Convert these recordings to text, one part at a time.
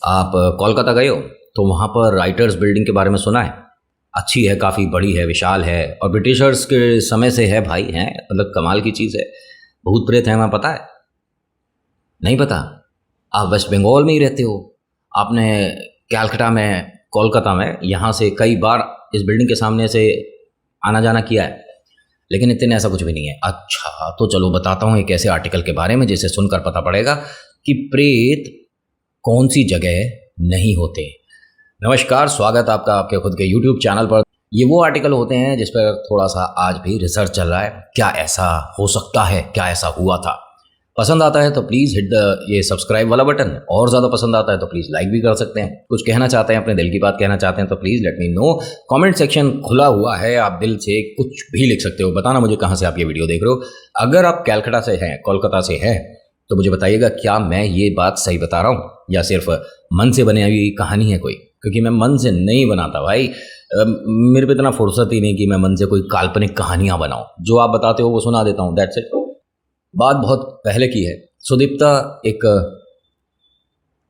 आप कोलकाता गए हो तो वहाँ पर राइटर्स बिल्डिंग के बारे में सुना है। अच्छी है, काफ़ी बड़ी है, विशाल है और ब्रिटिशर्स के समय से है भाई, हैं मतलब कमाल की चीज़ है। भूत प्रेत हैं वहाँ, पता है? नहीं पता? आप वेस्ट बंगाल में ही रहते हो। आपने कैलकाटा में, कोलकाता में यहाँ से कई बार इस बिल्डिंग के सामने से आना जाना किया है, लेकिन इतने ऐसा कुछ भी नहीं है। अच्छा तो चलो बताता हूँ एक ऐसे आर्टिकल के बारे में जिसे सुनकर पता पड़ेगा कि प्रेत कौन सी जगह नहीं होते। नमस्कार, स्वागत आपका आपके खुद के YouTube चैनल पर। ये वो आर्टिकल होते हैं जिस पर थोड़ा सा आज भी रिसर्च चल रहा है, क्या ऐसा हो सकता है, क्या ऐसा हुआ था। पसंद आता है तो प्लीज़ हिट द ये सब्सक्राइब वाला बटन, और ज़्यादा पसंद आता है तो प्लीज़ लाइक भी कर सकते हैं। कुछ कहना चाहते हैं, अपने दिल की बात कहना चाहते हैं तो please let me know. Comment section खुला हुआ है, आप दिल से कुछ भी लिख सकते हो, बताना मुझे कहाँ से आप ये वीडियो देख रहे हो। अगर आप कैलकाटा से हैं, कोलकाता से हैं, तो मुझे बताइएगा क्या मैं ये बात सही बता रहा हूँ या सिर्फ मन से बनी हुई कहानी है कोई, क्योंकि मैं मन से नहीं बनाता भाई। मेरे पे इतना फुर्सत ही नहीं कि मैं मन से कोई काल्पनिक कहानियाँ बनाऊँ। जो आप बताते हो वो सुना देता हूँ, दैट्स इट। बात बहुत पहले की है। सुदीप्ता एक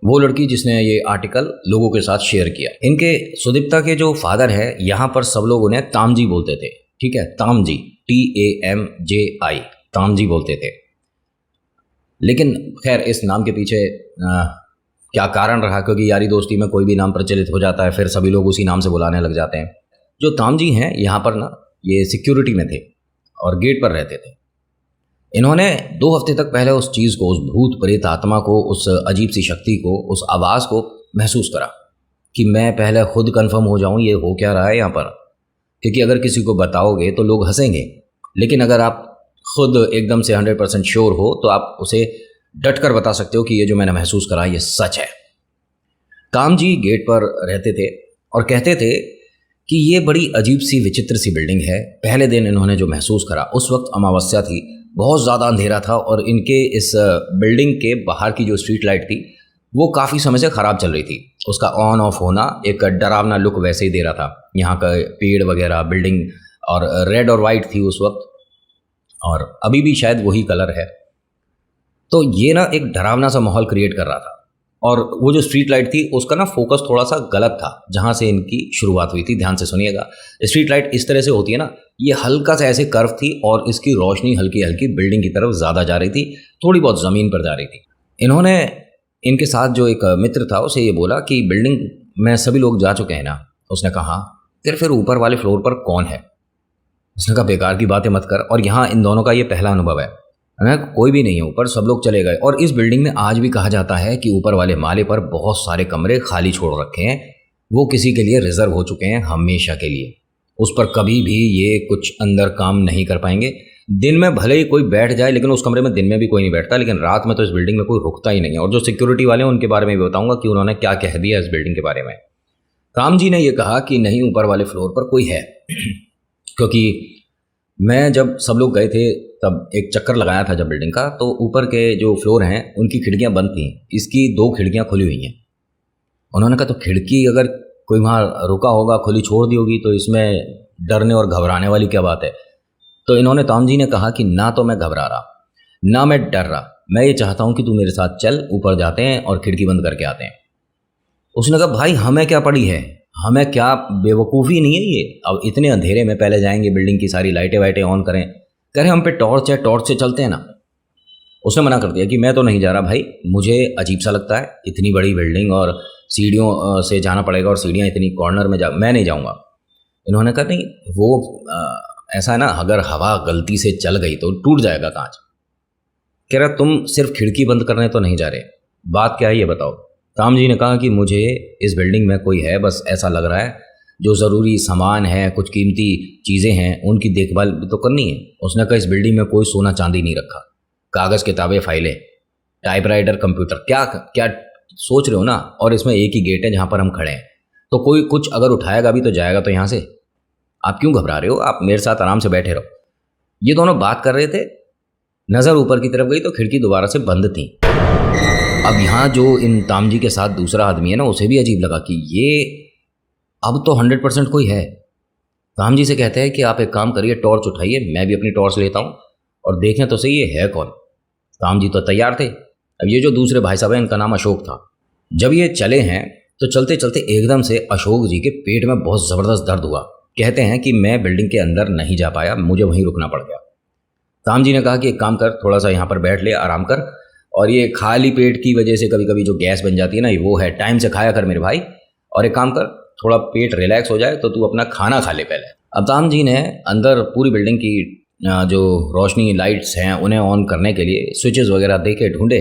वो लड़की जिसने ये आर्टिकल लोगों के साथ शेयर किया। इनके सुदीप्ता के जो फादर है, यहाँ पर सब लोग उन्हें तामजी बोलते थे, ठीक है, तामजी, TAMJI, तामजी बोलते थे। लेकिन खैर इस नाम के पीछे क्या कारण रहा, क्योंकि यारी दोस्ती में कोई भी नाम प्रचलित हो जाता है फिर सभी लोग उसी नाम से बुलाने लग जाते हैं। जो तामजी हैं यहाँ पर ना, ये सिक्योरिटी में थे और गेट पर रहते थे। इन्होंने 2 हफ्ते तक पहले उस चीज़ को, उस भूत प्रेत आत्मा को, उस अजीब सी शक्ति को, उस आवाज़ को महसूस करा कि मैं पहले खुद कंफर्म हो जाऊं ये हो क्या रहा है यहाँ पर। क्योंकि अगर किसी को बताओगे तो लोग हंसेंगे, लेकिन अगर आप खुद एकदम से 100% श्योर हो तो आप उसे डट कर बता सकते हो कि ये जो मैंने महसूस करा ये सच है। कामजी गेट पर रहते थे और कहते थे कि ये बड़ी अजीब सी विचित्र सी बिल्डिंग है। पहले दिन इन्होंने जो महसूस करा, उस वक्त अमावस्या थी, बहुत ज़्यादा अंधेरा था और इनके इस बिल्डिंग के बाहर की जो स्ट्रीट लाइट थी वो काफ़ी समय से ख़राब चल रही थी। उसका ऑन ऑफ होना एक डरावना लुक वैसे ही दे रहा था। यहाँ का पेड़ वगैरह, बिल्डिंग और रेड और वाइट थी उस वक्त, और अभी भी शायद वही कलर है। तो ये ना एक डरावना सा माहौल क्रिएट कर रहा था। और वो जो स्ट्रीट लाइट थी उसका ना फोकस थोड़ा सा गलत था जहाँ से इनकी शुरुआत हुई थी। ध्यान से सुनिएगा, स्ट्रीट लाइट इस तरह से होती है ना, ये हल्का सा ऐसे कर्व थी और इसकी रोशनी हल्की हल्की बिल्डिंग की तरफ ज़्यादा जा रही थी, थोड़ी बहुत ज़मीन पर जा रही थी। इन्होंने इनके साथ जो एक मित्र था उसे ये बोला कि बिल्डिंग में सभी लोग जा चुके हैं ना। उसने कहा फिर ऊपर वाले फ्लोर पर कौन है? उसने कहा बेकार की बातें मत कर, और यहाँ इन दोनों का ये पहला अनुभव है ना, कोई भी नहीं है ऊपर, सब लोग चले गए। और इस बिल्डिंग में आज भी कहा जाता है कि ऊपर वाले माले पर बहुत सारे कमरे खाली छोड़ रखे हैं, वो किसी के लिए रिजर्व हो चुके हैं हमेशा के लिए। उस पर कभी भी ये कुछ अंदर काम नहीं कर पाएंगे। दिन में भले ही कोई बैठ जाए, लेकिन उस कमरे में दिन में भी कोई नहीं बैठता, लेकिन रात में तो इस बिल्डिंग में कोई रुकता ही नहीं है। और जो सिक्योरिटी वाले हैं उनके बारे में भी बताऊंगा कि उन्होंने क्या कह दिया इस बिल्डिंग के बारे में। राम जी ने यह कहा कि नहीं, ऊपर वाले फ्लोर पर कोई है। क्योंकि मैं जब सब लोग गए थे तब एक चक्कर लगाया था जब बिल्डिंग का, तो ऊपर के जो फ्लोर हैं उनकी खिड़कियां बंद थी, इसकी 2 खिड़कियां खुली हुई हैं। उन्होंने कहा तो खिड़की अगर कोई वहाँ रुका होगा, खुली छोड़ दी होगी, तो इसमें डरने और घबराने वाली क्या बात है? तो इन्होंने, तामजी ने कहा कि ना तो मैं घबरा रहा ना मैं डर रहा, मैं ये चाहता हूँ कि तू मेरे साथ चल, ऊपर जाते हैं और खिड़की बंद करके आते हैं। उसने कहा भाई हमें क्या पड़ी है, हमें क्या बेवकूफ़ी नहीं है ये, अब इतने अंधेरे में पहले जाएंगे बिल्डिंग की सारी लाइटें वाइटें ऑन करें, कह रहे हम पे टॉर्च है, टॉर्च से चलते हैं ना। उसने मना कर दिया कि मैं तो नहीं जा रहा भाई, मुझे अजीब सा लगता है, इतनी बड़ी बिल्डिंग और सीढ़ियों से जाना पड़ेगा और सीढ़ियाँ इतनी कॉर्नर में मैं नहीं जाऊँगा। इन्होंने कहा नहीं वो ऐसा है ना, अगर हवा गलती से चल गई तो टूट जाएगा कांच। कह रहा तुम सिर्फ खिड़की बंद करने तो नहीं जा रहे, बात क्या है ये बताओ। राम जी ने कहा कि मुझे इस बिल्डिंग में कोई है, बस ऐसा लग रहा है, जो ज़रूरी सामान है, कुछ कीमती चीज़ें हैं, उनकी देखभाल तो करनी है। उसने कहा इस बिल्डिंग में कोई सोना चांदी नहीं रखा, कागज़ किताबें फाइलें टाइपराइटर कंप्यूटर, क्या क्या सोच रहे हो ना। और इसमें एक ही गेट है जहाँ पर हम खड़े हैं, तो कोई कुछ अगर उठाएगा भी तो जाएगा तो यहाँ से। आप क्यों घबरा रहे हो, आप मेरे साथ आराम से बैठे रहो। ये दोनों बात कर रहे थे, नज़र ऊपर की तरफ गई तो खिड़की दोबारा से बंद थी। अब यहाँ जो इन तामजी के साथ दूसरा आदमी है ना, उसे भी अजीब लगा कि ये अब तो 100% कोई है। तामजी से कहते हैं कि आप एक काम करिए, टॉर्च उठाइए, मैं भी अपनी टॉर्च लेता हूँ और देखें तो सही ये है कौन। तामजी तो तैयार थे। अब ये जो दूसरे भाई साहब हैं, इनका नाम अशोक था, जब ये चले हैं तो चलते चलते एकदम से अशोक जी के पेट में बहुत ज़बरदस्त दर्द हुआ। कहते हैं कि मैं बिल्डिंग के अंदर नहीं जा पाया, मुझे वहीं रुकना पड़ गया। राम जी ने कहा कि एक काम कर, थोड़ा सा यहाँ पर बैठ ले, आराम कर, और ये खाली पेट की वजह से कभी कभी जो गैस बन जाती है ना, वो है, टाइम से खाया कर मेरे भाई। और एक काम कर, थोड़ा पेट रिलैक्स हो जाए तो तू अपना खाना खा ले पहले। अब राम जी ने अंदर पूरी बिल्डिंग की जो रोशनी लाइट्स हैं उन्हें ऑन करने के लिए स्विचेस वगैरह देखे, ढूंढे,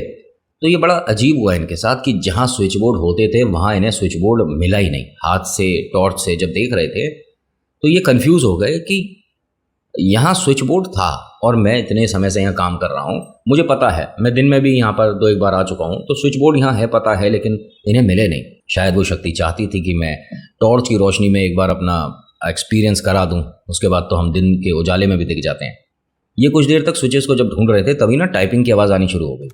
तो ये बड़ा अजीब हुआ इनके साथ कि जहाँ स्विच बोर्ड होते थे वहाँ इन्हें स्विच बोर्ड मिला ही नहीं। हाथ से टॉर्च से जब देख रहे थे तो ये कंफ्यूज हो गए कि यहाँ स्विच बोर्ड था और मैं इतने समय से यहाँ काम कर रहा हूँ, मुझे पता है, मैं दिन में भी यहाँ पर 2 एक बार आ चुका हूँ, तो स्विच बोर्ड यहाँ है, पता है, लेकिन इन्हें मिले नहीं। शायद वो शक्ति चाहती थी कि मैं टॉर्च की रोशनी में एक बार अपना एक्सपीरियंस करा दूँ, उसके बाद तो हम दिन के उजाले में भी दिख जाते हैं। ये कुछ देर तक स्विचेस को जब ढूंढ रहे थे तभी ना टाइपिंग की आवाज़ आनी शुरू हो गई।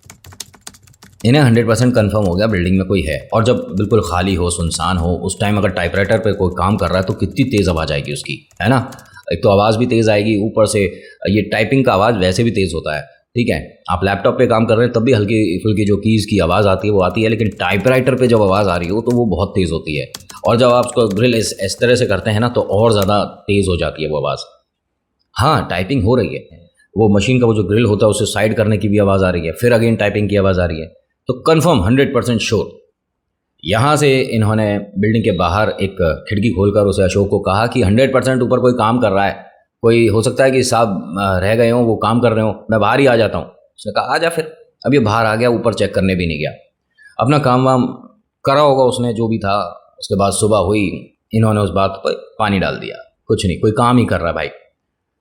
इन्हें 100% कन्फर्म हो गया बिल्डिंग में कोई है, और जब बिल्कुल खाली हो, सुनसान हो, उस टाइम अगर टाइपराइटर पे कोई काम कर रहा है तो कितनी तेज़ आवाज़ आएगी उसकी, है ना। एक तो आवाज़ भी तेज़ आएगी, ऊपर से ये टाइपिंग का आवाज़ वैसे भी तेज़ होता है, ठीक है। आप लैपटॉप पे काम कर रहे हैं तब भी हल्की फुल्की जो कीज़ की आवाज़ आती है वो आती है, लेकिन टाइपराइटर पे जब आवाज़ आ रही हो तो वो बहुत तेज़ होती है। और जब आप उसको ग्रिल इस तरह से करते हैं ना तो और ज़्यादा तेज़ हो जाती है वो आवाज़। हाँ, टाइपिंग हो रही है, वो मशीन का वो जो ग्रिल होता है उसे साइड करने की भी आवाज़ आ रही है, फिर अगेन टाइपिंग की आवाज़ आ रही है, तो कंफर्म 100% श्योर। यहाँ से इन्होंने बिल्डिंग के बाहर एक खिड़की खोलकर उसे अशोक को कहा कि 100% ऊपर कोई काम कर रहा है, कोई हो सकता है कि साहब रह गए हों, वो काम कर रहे हों, मैं बाहर ही आ जाता हूँ। उसने कहा आ जा फिर। अब ये बाहर आ गया, ऊपर चेक करने भी नहीं गया, अपना काम वाम करा होगा उसने जो भी था। उसके बाद सुबह हुई, इन्होंने उस बात पर पानी डाल दिया, कुछ नहीं, कोई काम ही कर रहा भाई।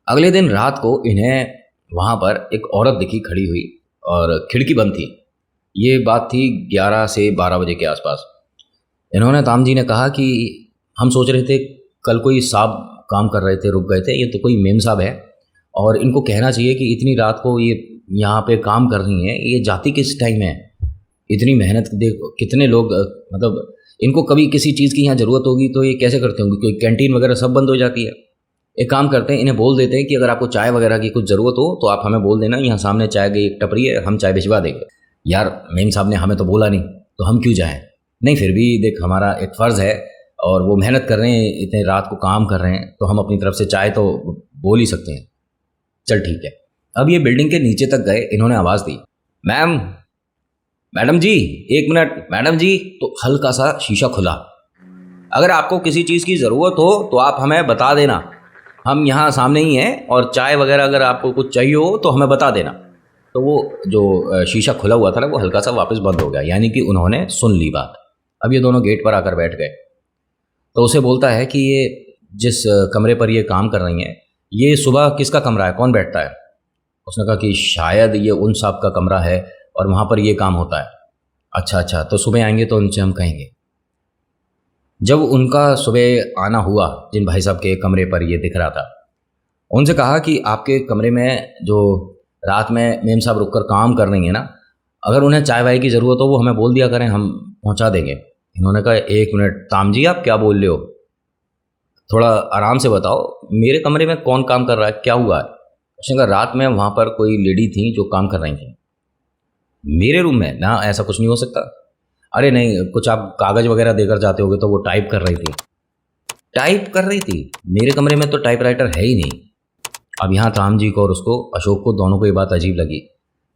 अगले दिन रात को इन्हें वहाँ पर एक औरत दिखी खड़ी हुई और खिड़की बंद थी। ये बात थी 11 से 12 बजे के आसपास। इन्होंने ताम जी ने कहा कि हम सोच रहे थे कल कोई साहब काम कर रहे थे, रुक गए थे, ये तो कोई मेम साहब है, और इनको कहना चाहिए कि इतनी रात को ये यहाँ पे काम कर रही हैं, ये जाती किस टाइम है, इतनी मेहनत, देखो कितने लोग, मतलब इनको कभी किसी चीज़ की यहाँ ज़रूरत होगी तो ये कैसे करते होंगे, कोई कैंटीन वगैरह सब बंद हो जाती है। एक काम करते हैं, इन्हें बोल देते हैं कि अगर आपको चाय वगैरह की कुछ ज़रूरत हो तो आप हमें बोल देना, यहाँ सामने चाय की एक टपरी है, हम चाय भिजवा देंगे। यार मेम साहब ने हमें तो बोला नहीं, तो हम क्यों जाएं। नहीं, फिर भी देख, हमारा एक फ़र्ज़ है, और वो मेहनत कर रहे हैं, इतने रात को काम कर रहे हैं, तो हम अपनी तरफ से चाय तो बोल ही सकते हैं। चल ठीक है। अब ये बिल्डिंग के नीचे तक गए, इन्होंने आवाज़ दी, मैम, मैडम जी, 1 मिनट, मैडम जी। तो हल्का सा शीशा खुला, अगर आपको किसी चीज़ की ज़रूरत हो तो आप हमें बता देना, हम यहाँ सामने ही हैं, और चाय वगैरह अगर आपको कुछ चाहिए हो तो हमें बता देना। तो वो जो शीशा खुला हुआ था ना वो हल्का सा वापस बंद हो गया, यानी कि उन्होंने सुन ली बात। अब ये दोनों गेट पर आकर बैठ गए। तो उसे बोलता है कि ये जिस कमरे पर ये काम कर रही हैं, ये सुबह किसका कमरा है, कौन बैठता है। उसने कहा कि शायद ये उन साहब का कमरा है और वहाँ पर ये काम होता है। अच्छा अच्छा, तो सुबह आएंगे तो उनसे हम कहेंगे। जब उनका सुबह आना हुआ, जिन भाई साहब के कमरे पर ये दिख रहा था, उनसे कहा कि आपके कमरे में जो रात में मेम साहब रुक कर काम कर रही हैं ना, अगर उन्हें चाय वाय की ज़रूरत हो वो हमें बोल दिया करें, हम पहुंचा देंगे। इन्होंने कहा 1 मिनट, ताम जी आप क्या बोल रहे हो, थोड़ा आराम से बताओ, मेरे कमरे में कौन काम कर रहा है, क्या हुआ है। उसने कहा रात में वहाँ पर कोई लेडी थी जो काम कर रही थी मेरे रूम में ना, ऐसा कुछ नहीं हो सकता। अरे नहीं, कुछ आप कागज़ वगैरह देकर जाते होगे तो वो टाइप कर रही थी। टाइप कर रही थी? मेरे कमरे में तो टाइपराइटर है ही नहीं। अब यहाँ राम जी को और उसको, अशोक को, दोनों को ये बात अजीब लगी।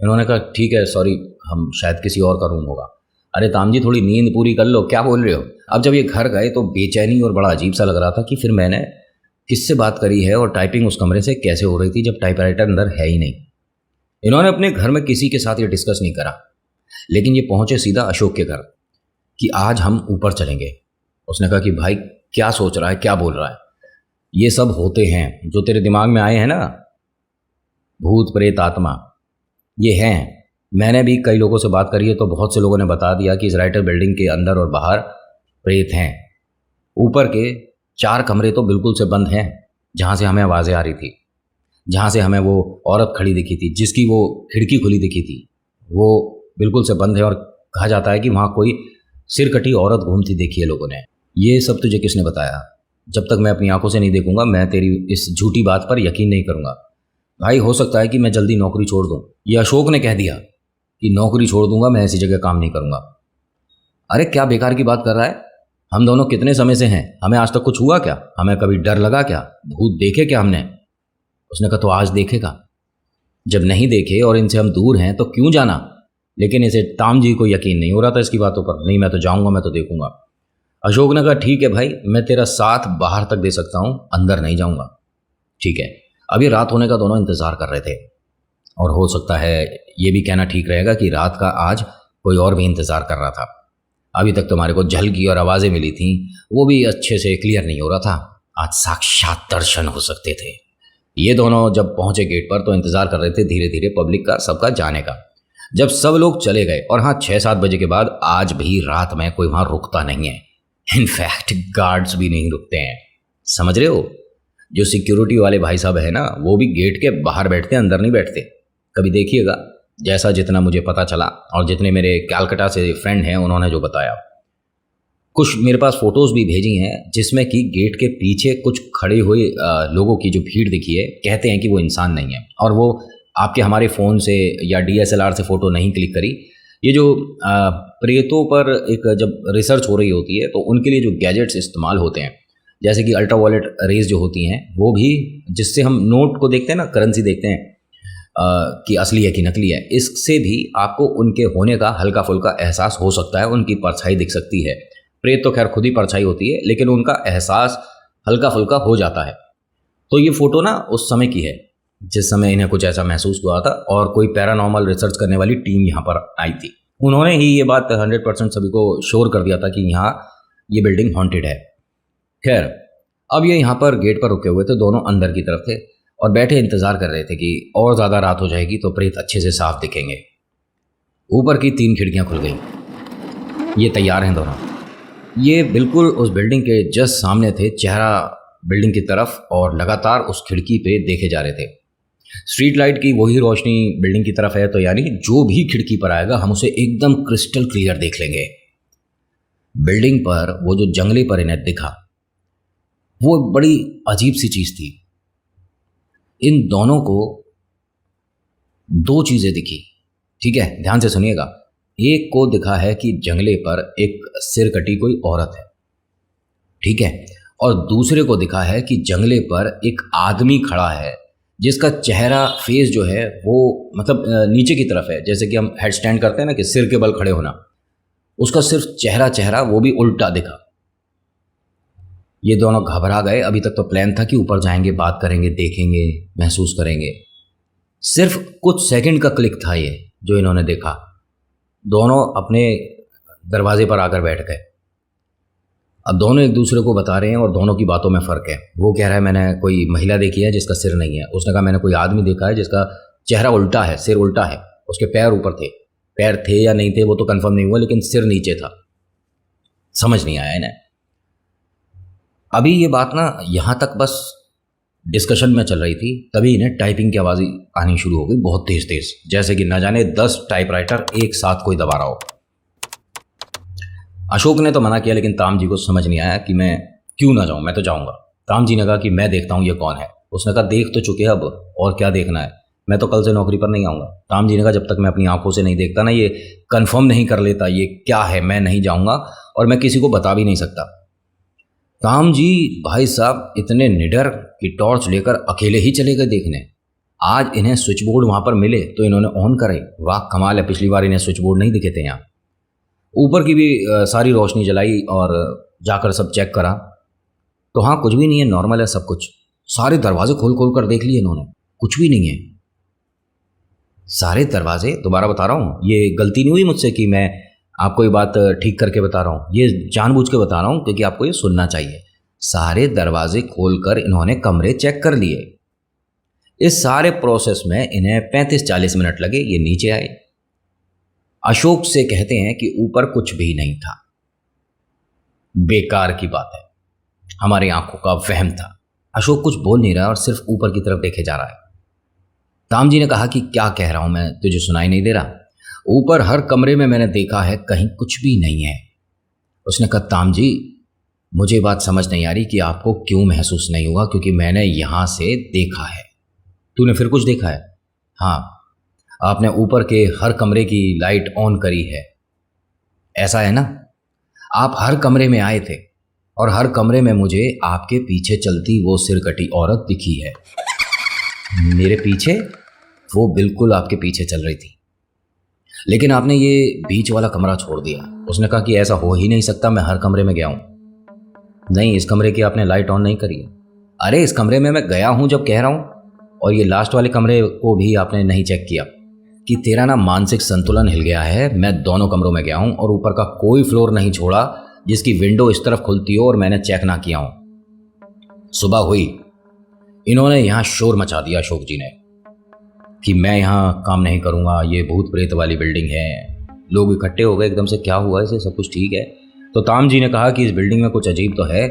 इन्होंने कहा ठीक है, सॉरी, हम शायद किसी और का रूम होगा। अरे ताम जी थोड़ी नींद पूरी कर लो, क्या बोल रहे हो। अब जब ये घर गए तो बेचैनी और बड़ा अजीब सा लग रहा था कि फिर मैंने किससे बात करी है और टाइपिंग उस कमरे से कैसे हो रही थी जब टाइपराइटर अंदर है ही नहीं। इन्होंने अपने घर में किसी के साथ ये डिस्कस नहीं करा, लेकिन ये पहुंचे सीधा अशोक के घर कि आज हम ऊपर चलेंगे। उसने कहा कि भाई क्या सोच रहा है, क्या बोल रहा है, ये सब होते हैं जो तेरे दिमाग में आए हैं ना, भूत प्रेत आत्मा, ये हैं। मैंने भी कई लोगों से बात करी है तो बहुत से लोगों ने बता दिया कि इस राइटर बिल्डिंग के अंदर और बाहर प्रेत हैं। ऊपर के 4 कमरे तो बिल्कुल से बंद हैं, जहाँ से हमें आवाज़ें आ रही थी, जहाँ से हमें वो औरत खड़ी दिखी थी, जिसकी वो खिड़की खुली दिखी थी, वो बिल्कुल से बंद है। और कहा जाता है कि वहाँ कोई सिर कटी औरत घूमती देखी है लोगों ने। ये सब तुझे किसने बताया? जब तक मैं अपनी आंखों से नहीं देखूंगा मैं तेरी इस झूठी बात पर यकीन नहीं करूंगा। भाई हो सकता है कि मैं जल्दी नौकरी छोड़ दूं। ये अशोक ने कह दिया कि नौकरी छोड़ दूंगा, मैं ऐसी जगह काम नहीं करूंगा। अरे क्या बेकार की बात कर रहा है, हम दोनों कितने समय से हैं, हमें आज तक कुछ हुआ क्या, हमें कभी डर लगा क्या, भूत देखे क्या हमने। उसने कहा तो आज देखेगा। जब नहीं देखे और इनसे हम दूर हैं तो क्यों जाना। लेकिन इसे ताम जी को यकीन नहीं हो रहा था इसकी बातों पर। नहीं मैं तो जाऊंगा, मैं तो देखूंगा। अशोक ने कहा ठीक है भाई, मैं तेरा साथ बाहर तक दे सकता हूँ, अंदर नहीं जाऊंगा। ठीक है। अभी रात होने का दोनों इंतजार कर रहे थे, और हो सकता है ये भी कहना ठीक रहेगा कि रात का आज कोई और भी इंतजार कर रहा था। अभी तक तुम्हारे को झलकी और आवाज़ें मिली थी, वो भी अच्छे से क्लियर नहीं हो रहा था। आज साक्षात दर्शन हो सकते थे। ये दोनों जब पहुंचे गेट पर तो इंतजार कर रहे थे धीरे धीरे पब्लिक का, सबका जाने का। जब सब लोग चले गए, और हाँ 6-7 बजे के बाद आज भी रात में कोई वहां रुकता नहीं है। इनफैक्ट गार्ड्स भी नहीं रुकते हैं, समझ रहे हो। जो सिक्योरिटी वाले भाई साहब है ना, वो भी गेट के बाहर बैठते हैं, अंदर नहीं बैठते। कभी देखिएगा, जैसा जितना मुझे पता चला और जितने मेरे कैलकाटा से फ्रेंड हैं उन्होंने जो बताया। कुछ मेरे पास फ़ोटोज़ भी भेजी हैं जिसमें कि गेट के पीछे कुछ खड़े हुए लोगों की जो भीड़ दिखी है। कहते हैं कि वो इंसान नहीं है, और वो आपके हमारे फ़ोन से या DSLR से फ़ोटो नहीं क्लिक करी। ये जो प्रेतों पर एक जब रिसर्च हो रही होती है तो उनके लिए जो गैजेट्स इस्तेमाल होते हैं, जैसे कि अल्ट्रावायलेट रेज जो होती हैं, वो भी जिससे हम नोट को देखते हैं ना, करेंसी देखते हैं कि असली है कि नकली है, इससे भी आपको उनके होने का हल्का फुल्का एहसास हो सकता है। उनकी परछाई दिख सकती है। प्रेत तो खैर खुद ही परछाई होती है, लेकिन उनका एहसास हल्का फुल्का हो जाता है। तो ये फ़ोटो ना उस समय की है जिस समय इन्हें कुछ ऐसा महसूस हुआ था, और कोई पैरानॉर्मल रिसर्च करने वाली टीम यहाँ पर आई थी। उन्होंने ही ये बात 100% सभी को श्योर कर दिया था कि यहाँ ये बिल्डिंग हॉन्टेड है। खैर, अब ये यहाँ पर गेट पर रुके हुए थे, दोनों अंदर की तरफ थे और बैठे इंतज़ार कर रहे थे कि और ज़्यादा रात हो जाएगी तो प्रेत अच्छे से साफ दिखेंगे। ऊपर की 3 खिड़कियाँ खुल गई। ये तैयार हैं दोनों। ये बिल्कुल उस बिल्डिंग के जस्ट सामने थे, चेहरा बिल्डिंग की तरफ, और लगातार उस खिड़की पे देखे जा रहे थे। स्ट्रीट लाइट की वही रोशनी बिल्डिंग की तरफ है, तो यानी जो भी खिड़की पर आएगा हम उसे एकदम क्रिस्टल क्लियर देख लेंगे। बिल्डिंग पर वो जो जंगले पर इन्हें दिखा, वो बड़ी अजीब सी चीज़ थी। इन दोनों को 2 चीज़ें दिखी, ठीक है, ध्यान से सुनिएगा। एक को दिखा है कि जंगले पर एक सिर कटी कोई औरत है, ठीक है, और दूसरे को दिखा है कि जंगले पर एक आदमी खड़ा है जिसका चेहरा, फेस जो है वो मतलब नीचे की तरफ है, जैसे कि हम हेड स्टैंड करते हैं ना कि सिर के बल खड़े होना, उसका सिर्फ चेहरा वो भी उल्टा दिखा। ये दोनों घबरा गए। अभी तक तो प्लान था कि ऊपर जाएंगे, बात करेंगे, देखेंगे, महसूस करेंगे। सिर्फ कुछ सेकंड का क्लिक था ये जो इन्होंने देखा। दोनों अपने दरवाजे पर आकर बैठ गए। अब दोनों एक दूसरे को बता रहे हैं और दोनों की बातों में फ़र्क है। वो कह रहा है मैंने कोई महिला देखी है जिसका सिर नहीं है। उसने कहा मैंने कोई आदमी देखा है जिसका चेहरा उल्टा है, सिर उल्टा है, उसके पैर ऊपर थे। पैर थे या नहीं थे वो तो कंफर्म नहीं हुआ, लेकिन सिर नीचे था। समझ नहीं आया इन्हें। अभी ये बात ना यहाँ तक बस डिस्कशन में चल रही थी, तभी इन्हें टाइपिंग की आवाज़ आनी शुरू हो गई, बहुत तेज़ तेज़, जैसे कि न जाने 10 टाइपराइटर एक साथ कोई दबा रहा हो। अशोक ने तो मना किया, लेकिन ताम जी को समझ नहीं आया कि मैं क्यों ना जाऊं, मैं तो जाऊंगा। ताम जी ने कहा कि मैं देखता हूं ये कौन है। उसने कहा देख तो चुके अब, और क्या देखना है, मैं तो कल से नौकरी पर नहीं आऊँगा। ताम जी ने कहा जब तक मैं अपनी आंखों से नहीं देखता ना, ये कन्फर्म नहीं कर लेता ये क्या है, मैं नहीं जाऊँगा, और मैं किसी को बता भी नहीं सकता। ताम जी भाई साहब इतने निडर कि टॉर्च लेकर अकेले ही चले गए देखने। आज इन्हें स्विच बोर्ड वहाँ पर मिले तो इन्होंने ऑन करे। वाह कमाल है, पिछली बार इन्हें स्विच बोर्ड नहीं दिखे थे यहाँ। ऊपर की भी सारी रोशनी जलाई और जाकर सब चेक करा तो हाँ कुछ भी नहीं है, नॉर्मल है सब कुछ। सारे दरवाजे खोल खोल कर देख लिए इन्होंने, कुछ भी नहीं है। सारे दरवाजे, दोबारा बता रहा हूँ, ये गलती नहीं हुई मुझसे कि मैं आपको ये बात ठीक करके बता रहा हूँ, ये जानबूझ के बता रहा हूँ क्योंकि आपको ये सुनना चाहिए। सारे दरवाजे खोलकर इन्होंने कमरे चेक कर लिए। इस सारे प्रोसेस में इन्हें 35-40 मिनट लगे। ये नीचे आए। अशोक से कहते हैं कि ऊपर कुछ भी नहीं था। बेकार की बात है, हमारी आंखों का वहम था। अशोक कुछ बोल नहीं रहा और सिर्फ ऊपर की तरफ देखे जा रहा है। ताम जी ने कहा कि क्या कह रहा हूं मैं, तुझे सुनाई नहीं दे रहा? ऊपर हर कमरे में मैंने देखा है, कहीं कुछ भी नहीं है। उसने कहा ताम जी मुझे बात समझ नहीं आ रही कि आपको क्यों महसूस नहीं हुआ, क्योंकि मैंने यहां से देखा है। तूने फिर कुछ देखा है? हाँ, आपने ऊपर के हर कमरे की लाइट ऑन करी है, ऐसा है ना? आप हर कमरे में आए थे और हर कमरे में मुझे आपके पीछे चलती वो सिरकटी औरत दिखी है। मेरे पीछे? वो बिल्कुल आपके पीछे चल रही थी, लेकिन आपने ये बीच वाला कमरा छोड़ दिया। उसने कहा कि ऐसा हो ही नहीं सकता, मैं हर कमरे में गया हूँ। नहीं, इस कमरे की आपने लाइट ऑन नहीं करी है। अरे इस कमरे में मैं गया हूँ जब कह रहा हूँ। और ये लास्ट वाले कमरे को भी आपने नहीं चेक किया कि तेरा ना मानसिक संतुलन हिल गया है। मैं दोनों कमरों में गया हूँ और ऊपर का कोई फ्लोर नहीं छोड़ा जिसकी विंडो इस तरफ खुलती हो और मैंने चेक ना किया हूँ। सुबह हुई, इन्होंने यहाँ शोर मचा दिया अशोक जी ने कि मैं यहाँ काम नहीं करूँगा, ये भूत प्रेत वाली बिल्डिंग है। लोग इकट्ठे हो गए एकदम से, क्या हुआ इसे, सब कुछ ठीक है। तो ताम जी ने कहा कि इस बिल्डिंग में कुछ अजीब तो है,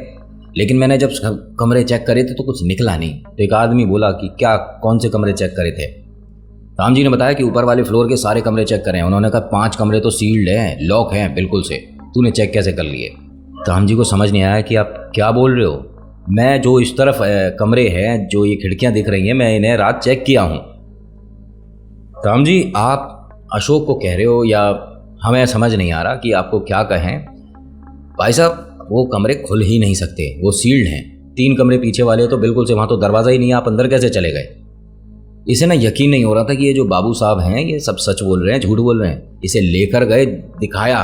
लेकिन मैंने जब कमरे चेक करे थे तो कुछ निकला नहीं। तो एक आदमी बोला कि क्या, कौन से कमरे चेक करे थे? ताम जी ने बताया कि ऊपर वाले फ्लोर के सारे कमरे चेक करे हैं। उन्होंने कहा 5 कमरे तो सील्ड हैं, लॉक हैं बिल्कुल से, तूने चेक कैसे कर लिए? ताम जी को समझ नहीं आया कि आप क्या बोल रहे हो। मैं जो इस तरफ कमरे हैं, जो ये खिड़कियां दिख रही हैं, मैं इन्हें रात चेक किया हूँ। ताम जी, आप अशोक को कह रहे हो या हमें समझ नहीं आ रहा कि आपको क्या कहें। भाई साहब, वो कमरे खुल ही नहीं सकते, वो सील्ड हैं। 3 कमरे पीछे वाले तो बिल्कुल से, वहाँ तो दरवाज़ा ही नहीं है, आप अंदर कैसे चले गए? इसे ना यकीन नहीं हो रहा था कि ये जो बाबू साहब हैं ये सब सच बोल रहे हैं, झूठ बोल रहे हैं। इसे लेकर गए, दिखाया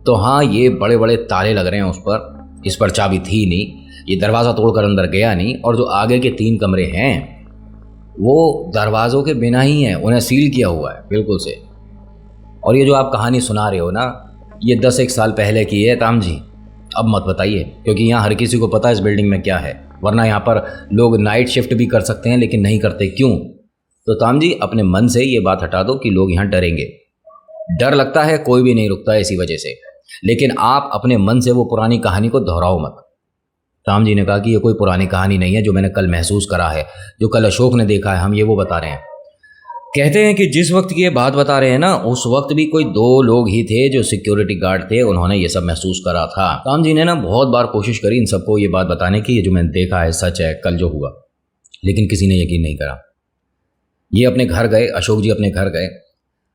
तो हाँ, ये बड़े बड़े ताले लग रहे हैं उस पर, इस पर चाबी थी नहीं, ये दरवाज़ा तोड़कर अंदर गया नहीं। और जो आगे के 3 कमरे हैं वो दरवाज़ों के बिना ही हैं, उन्हें सील किया हुआ है बिल्कुल से। और ये जो आप कहानी सुना रहे हो ना, ये 10-1 साल पहले की है ताम जी। अब मत बताइए, क्योंकि यहाँ हर किसी को पता है इस बिल्डिंग में क्या है। वरना यहाँ पर लोग नाइट शिफ्ट भी कर सकते हैं, लेकिन नहीं करते, क्यों? तो ताम जी, अपने मन से ये बात हटा दो कि लोग यहाँ डरेंगे। डर लगता है, कोई भी नहीं रुकता है इसी वजह से, लेकिन आप अपने मन से वो पुरानी कहानी को दोहराओ मत। ताम जी ने कहा कि ये कोई पुरानी कहानी नहीं है जो मैंने कल महसूस करा है, जो कल अशोक ने देखा है, हम ये वो बता रहे हैं। कहते हैं कि जिस वक्त की ये बात बता रहे हैं ना, उस वक्त भी कोई 2 लोग ही थे जो सिक्योरिटी गार्ड थे, उन्होंने ये सब महसूस करा था। ताम जी ने ना बहुत बार कोशिश करी इन सबको ये बात बताने की, ये जो मैंने देखा है सच है, कल जो हुआ, लेकिन किसी ने यकीन नहीं करा। ये अपने घर गए, अशोक जी अपने घर गए,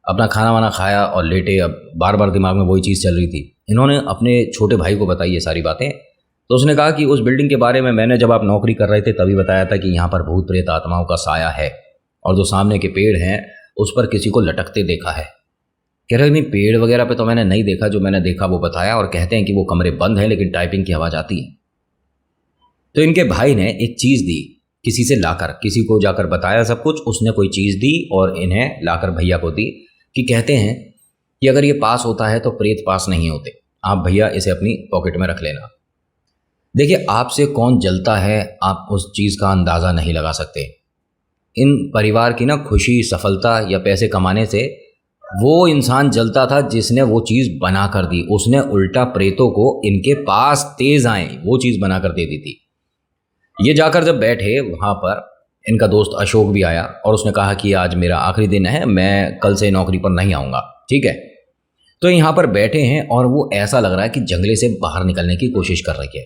अपना खाना वाना खाया और लेटे। अब बार बार दिमाग में वही चीज़ चल रही थी। इन्होंने अपने छोटे भाई को बताई ये सारी बातें। तो उसने कहा कि उस बिल्डिंग के बारे में मैंने जब आप नौकरी कर रहे थे तभी बताया था कि यहाँ पर भूत प्रेत आत्माओं का साया है, और जो सामने के पेड़ हैं उस पर किसी को लटकते देखा है। कह रहे नहीं, पेड़ वगैरह पे तो मैंने नहीं देखा, जो मैंने देखा वो बताया। और कहते हैं कि वो कमरे बंद हैं लेकिन टाइपिंग की आवाज़ आती है। तो इनके भाई ने एक चीज़ दी, किसी से लाकर, किसी को जाकर बताया सब कुछ, उसने कोई चीज़ दी और इन्हें लाकर भैया को दी कि कहते हैं कि अगर ये पास होता है तो प्रेत पास नहीं होते, आप भैया इसे अपनी पॉकेट में रख लेना। देखिए, आपसे कौन जलता है आप उस चीज़ का अंदाज़ा नहीं लगा सकते। इन परिवार की ना खुशी, सफलता या पैसे कमाने से वो इंसान जलता था जिसने वो चीज़ बना कर दी। उसने उल्टा प्रेतों को इनके पास तेज आए वो चीज़ बना कर दे दी थी। ये जाकर जब बैठे वहाँ पर, इनका दोस्त अशोक भी आया और उसने कहा कि आज मेरा आखिरी दिन है, मैं कल से नौकरी पर नहीं आऊँगा, ठीक है। तो यहाँ पर बैठे हैं और वो ऐसा लग रहा है कि जंगले से बाहर निकलने की कोशिश कर रही है।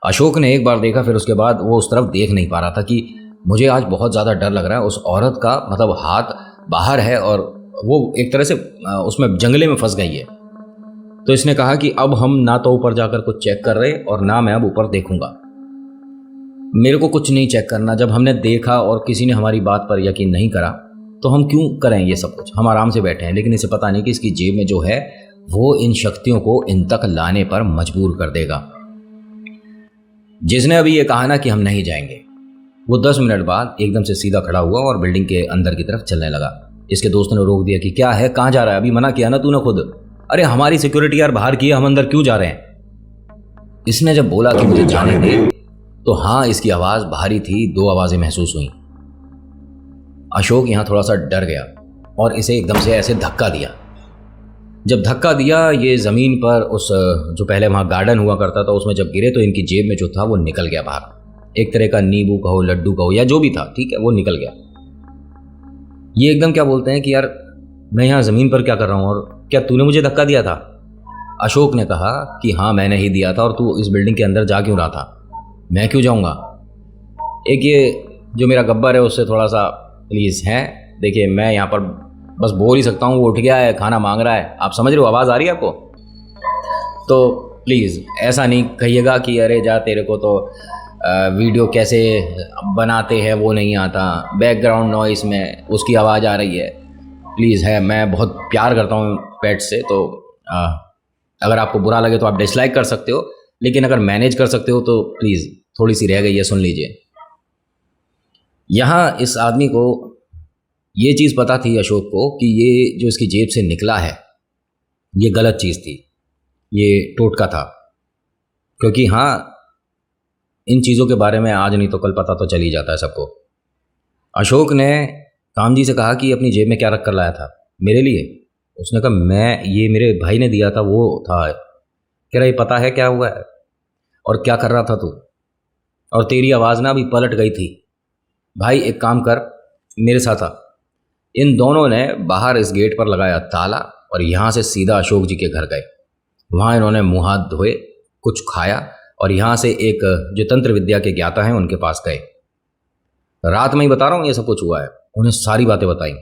अशोक ने एक बार देखा, फिर उसके बाद वो उस तरफ देख नहीं पा रहा था कि मुझे आज बहुत ज़्यादा डर लग रहा है। उस औरत का मतलब हाथ बाहर है और वो एक तरह से उसमें जंगले में फंस गई है। तो इसने कहा कि अब हम ना तो ऊपर जाकर कुछ चेक कर रहे और ना मैं अब ऊपर देखूंगा, मेरे को कुछ नहीं चेक करना। जब हमने देखा और किसी ने हमारी बात पर यकीन नहीं करा तो हम क्यों करें ये सब कुछ, हम आराम से बैठे हैं। लेकिन इसे पता नहीं कि इसकी जेब में जो है वो इन शक्तियों को इन तक लाने पर मजबूर कर देगा। जिसने अभी ये कहा ना कि हम नहीं जाएंगे, वो 10 मिनट बाद एकदम से सीधा खड़ा हुआ और बिल्डिंग के अंदर की तरफ चलने लगा। इसके दोस्त ने रोक दिया कि क्या है, कहाँ जा रहा है, अभी मना किया ना तूने खुद। अरे हमारी सिक्योरिटी यार बाहर की है, हम अंदर क्यों जा रहे हैं। इसने जब बोला कि मुझे जाने दे, तो हाँ, इसकी आवाज़ भारी थी, 2 आवाज़ें महसूस हुई। अशोक यहाँ थोड़ा सा डर गया और इसे एकदम से ऐसे धक्का दिया। जब धक्का दिया, ये ज़मीन पर उस जो पहले वहाँ गार्डन हुआ करता था उसमें जब गिरे तो इनकी जेब में जो था वो निकल गया बाहर। एक तरह का नींबू कहो, लड्डू कहो या जो भी था, ठीक है, वो निकल गया। ये एकदम क्या बोलते हैं कि यार मैं यहाँ ज़मीन पर क्या कर रहा हूँ और क्या तूने मुझे धक्का दिया था। अशोक ने कहा कि हाँ मैंने ही दिया था, और तू इस बिल्डिंग के अंदर जा क्यों रहा था। मैं क्यों जाऊँगा। एक ये जो मेरा गब्बर है उससे थोड़ा सा प्लीज़ हैं, देखिए मैं यहाँ पर बस बोल ही सकता हूँ, वो उठ गया है, खाना मांग रहा है, आप समझ रहे हो, आवाज़ आ रही है आपको। तो प्लीज़ ऐसा नहीं कहिएगा कि अरे जा तेरे को तो वीडियो कैसे बनाते हैं वो नहीं आता, बैकग्राउंड नॉइस में उसकी आवाज़ आ रही है। प्लीज़ है, मैं बहुत प्यार करता हूँ पेट से, तो अगर आपको बुरा लगे तो आप डिसलाइक कर सकते हो, लेकिन अगर मैनेज कर सकते हो तो प्लीज़ थोड़ी सी रह गई है, सुन लीजिए। यहाँ इस आदमी को ये चीज़ पता थी, अशोक को, कि ये जो इसकी जेब से निकला है ये गलत चीज़ थी, ये टोटका था। क्योंकि हाँ, इन चीज़ों के बारे में आज नहीं तो कल पता तो चल ही जाता है सबको। अशोक ने कामजी से कहा कि अपनी जेब में क्या रख कर लाया था मेरे लिए। उसने कहा मैं, ये मेरे भाई ने दिया था, वो था। कह रहा ये पता है क्या हुआ है और क्या कर रहा था तू, और तेरी आवाज़ ना अभी पलट गई थी। भाई एक काम कर, मेरे साथ आ। इन दोनों ने बाहर इस गेट पर लगाया ताला और यहाँ से सीधा अशोक जी के घर गए। वहाँ इन्होंने मुँह हाथ धोए, कुछ खाया और यहाँ से एक जो तंत्र विद्या के ज्ञाता हैं उनके पास गए। रात में ही बता रहा हूँ ये सब कुछ हुआ है। उन्हें सारी बातें बताई।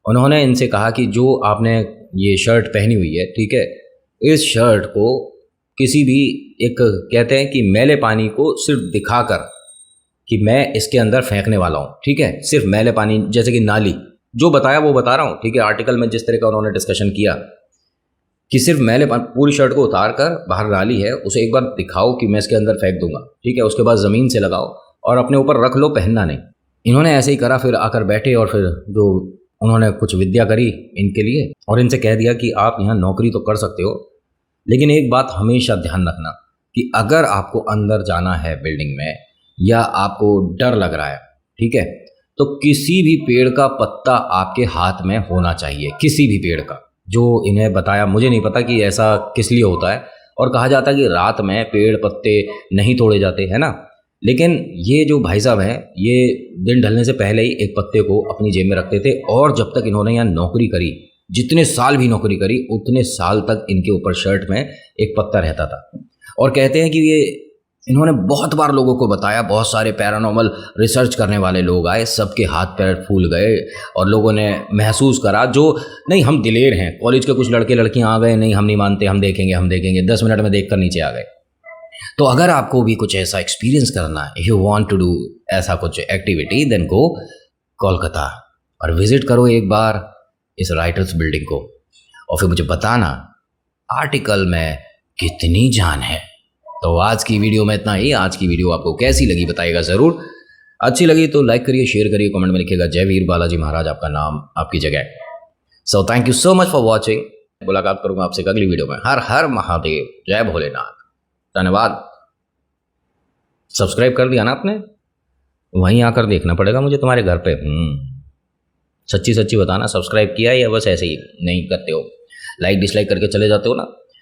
उन्होंने इनसे कहा कि जो आपने ये शर्ट पहनी हुई है, ठीक है, इस शर्ट को किसी भी एक, कहते हैं कि मैले पानी को सिर्फ दिखाकर कि मैं इसके अंदर फेंकने वाला हूँ, ठीक है, सिर्फ मैले पानी, जैसे कि नाली, जो बताया वो बता रहा हूँ, ठीक है। आर्टिकल में जिस तरह का उन्होंने डिस्कशन किया कि सिर्फ मैले पानी, पूरी शर्ट को उतार कर बाहर नाली है, उसे एक बार दिखाओ कि मैं इसके अंदर फेंक दूंगा, ठीक है, उसके बाद ज़मीन से लगाओ और अपने ऊपर रख लो, पहनना नहीं। इन्होंने ऐसे ही करा, फिर आकर बैठे और फिर जो उन्होंने कुछ विद्या करी इनके लिए और इनसे कह दिया कि आप यहाँ नौकरी तो कर सकते हो, लेकिन एक बात हमेशा ध्यान रखना कि अगर आपको अंदर जाना है बिल्डिंग में या आपको डर लग रहा है, ठीक है, तो किसी भी पेड़ का पत्ता आपके हाथ में होना चाहिए, किसी भी पेड़ का। जो इन्हें बताया, मुझे नहीं पता कि ऐसा किस लिए होता है, और कहा जाता है कि रात में पेड़ पत्ते नहीं तोड़े जाते, है ना, लेकिन ये जो भाई साहब हैं ये दिन ढलने से पहले ही एक पत्ते को अपनी जेब में रखते थे। और जब तक इन्होंने यहाँ नौकरी करी, जितने साल भी नौकरी करी, उतने साल तक इनके ऊपर शर्ट में एक पत्ता रहता था। और कहते हैं कि ये इन्होंने बहुत बार लोगों को बताया, बहुत सारे पैरानॉर्मल रिसर्च करने वाले लोग आए, सबके हाथ पैर फूल गए और लोगों ने महसूस करा, जो नहीं हम दिलेर हैं, कॉलेज के कुछ लड़के लड़कियां आ गए, नहीं हम नहीं मानते, हम देखेंगे 10 मिनट में देख कर नीचे आ गए। तो अगर आपको भी कुछ ऐसा एक्सपीरियंस करना है, यू वांट टू डू ऐसा कुछ एक्टिविटी, देन गो कोलकाता और विजिट करो एक बार इस राइटर्स बिल्डिंग को, और फिर मुझे बताना आर्टिकल में कितनी जान है। तो आज की वीडियो में इतना ही। आज की वीडियो आपको कैसी लगी बताइएगा ज़रूर। अच्छी लगी तो लाइक करिए, शेयर करिए, कमेंट में लिखिएगा जय वीर बालाजी महाराज, आपका नाम आपकी जगह। So thank you so much for watching. मुलाकात करूँगा आपसे अगली वीडियो में। हर हर महादेव, जय भोलेनाथ, धन्यवाद। सब्सक्राइब कर दिया ना आपने? वहीं आकर देखना पड़ेगा मुझे तुम्हारे घर पे। सच्ची सच्ची बताना, सब्सक्राइब किया या बस ऐसे ही नहीं करते हो, लाइक डिसलाइक करके चले जाते हो ना।